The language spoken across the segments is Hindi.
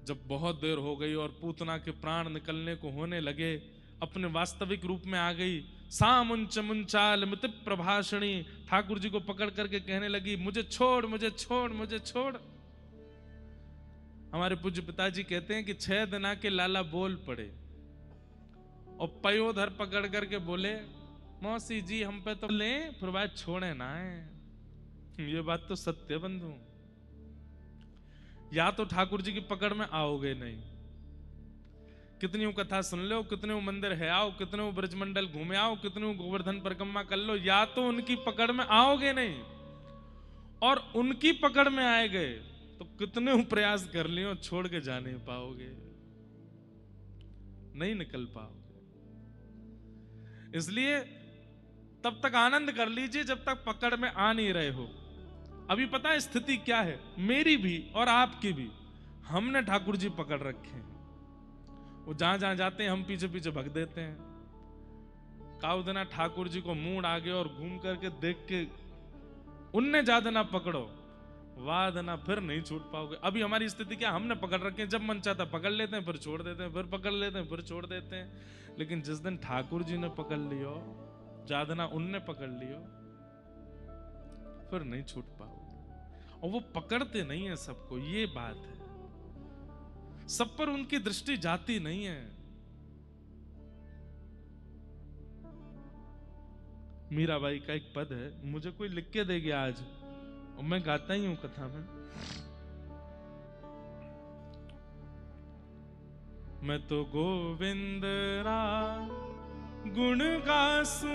जब बहुत देर हो गई और पूतना के प्राण निकलने को होने लगे, अपने वास्तविक रूप में आ गई, सामुंच मुंचाल मित प्रभाषणी, ठाकुर जी को पकड़ करके कहने लगी, मुझे छोड़, मुझे छोड़, मुझे छोड़। हमारे पूज्य पिताजी कहते हैं कि 6 दिन के लाला बोल पड़े और पयोधर पकड़ करके बोले, मौसी जी हम पे तो ले, फिर बात छोड़े ना है। ये बात तो सत्य बंधु, या तो ठाकुर जी की पकड़ में आओगे नहीं, कितनी कथा सुन लो, कितने मंदिर है आओ, कितने ब्रजमंडल घूमे आओ, कितने गोवर्धन परिक्रमा कर लो, या तो उनकी पकड़ में आओगे नहीं, और उनकी पकड़ में आए गए तो कितने प्रयास कर लियो छोड़ के जा नहीं पाओगे, नहीं निकल पाओगे। इसलिए तब तक आनंद कर लीजिए जब तक पकड़ में आ नहीं रहे हो। अभी पता है स्थिति क्या है, मेरी भी और आपकी भी, हमने ठाकुर जी पकड़ रखे हैं, वो जहां जहां जाते हैं हम पीछे पीछे भग देते हैं। काउ देना ठाकुर जी को मूड आ गया और घूम करके देख के उनने ज्यादा ना पकड़ो, वाह देना फिर नहीं छूट पाओगे। अभी हमारी स्थिति क्या, हमने पकड़ रखे हैं, जब मन चाहता पकड़ लेते हैं, फिर छोड़ देते हैं, फिर पकड़ लेते हैं, फिर छोड़ देते हैं। लेकिन जिस दिन ठाकुर जी ने पकड़ लियो, ज्यादा ना उनने पकड़ लियो, फिर नहीं छूट पाओगे। और वो पकड़ते नहीं है सबको, ये बात है, सब पर उनकी दृष्टि जाती नहीं है। मीराबाई का एक पद है, मुझे कोई लिख के देगी आज, और मैं गाता ही हूं कथा में। मैं तो गोविंद रा गुण गासूं,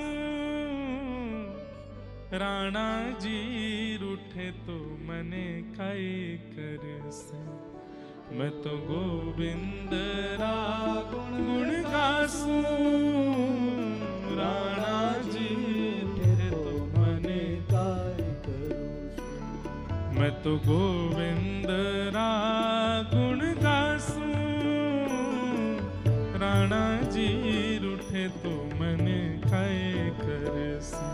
राणा जी रूठे तो मने काई कर से। मैं तो गोविंद रा गुण गासूं, राणा जी रूठे तो मने काई करूं। मैं तो गोविंद रा गुण गासूं, राणा जी रूठे तो मने काई कर से।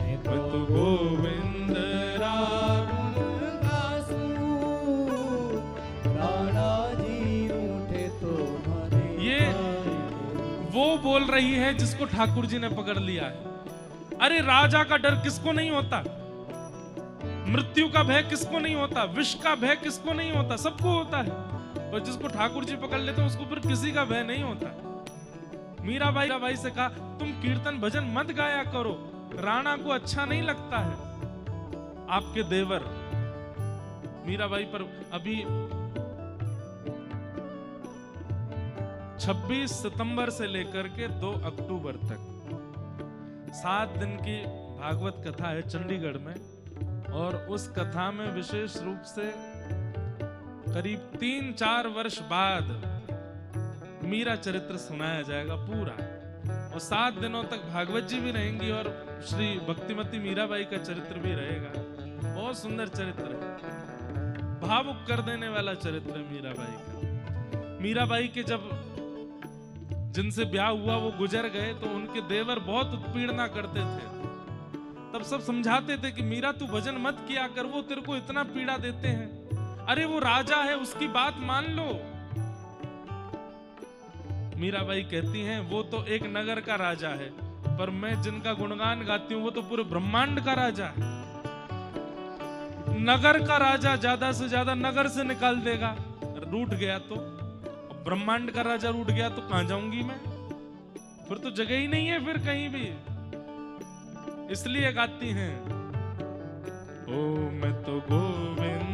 मैं तो गोविंद रा गुण गासूं, राणा जी रूठे तो मने। ये वो बोल रही है जिसको ठाकुर जी ने पकड़ लिया है। अरे राजा का डर किसको नहीं होता, मृत्यु का भय किसको नहीं होता, विष का भय किसको नहीं होता, सबको होता है। और जिसको ठाकुर जी पकड़ लेते हैं उसको फिर किसी का भय नहीं होता। मीराबाई से कहा, तुम कीर्तन भजन मत गाया करो, राणा को अच्छा नहीं लगता है। आपके देवर मीराबाई पर अभी 26 सितंबर से लेकर के 2 अक्टूबर तक 7 दिन की भागवत कथा है चंडीगढ़ में, और उस कथा में विशेष रूप से करीब 3-4 वर्ष बाद मीरा चरित्र सुनाया जाएगा पूरा, और 7 दिनों तक भागवत जी भी रहेंगी और श्री भक्तिमती मीराबाई का चरित्र भी रहेगा। बहुत सुंदर चरित्र है, भावुक कर देने वाला चरित्र है मीराबाई का। मीराबाई के जब जिनसे ब्याह हुआ वो गुजर गए तो उनके देवर बहुत उत्पीड़ना करते थे। तब सब समझाते थे कि मीरा तू भजन मत किया कर, वो तेरे को इतना पीड़ा देते हैं, अरे वो राजा है उसकी बात मान लो। मीराबाई कहती हैं, वो तो एक नगर का राजा है, पर मैं जिनका गुणगान गाती हूं वो तो पूरे ब्रह्मांड का राजा है। नगर का राजा ज्यादा से ज्यादा नगर से निकाल देगा, रूठ गया तो, ब्रह्मांड का राजा रूठ गया तो कहां जाऊंगी मैं, फिर तो जगह ही नहीं है फिर कहीं भी। इसलिए गाती हैं, ओ मैं तो गोविंद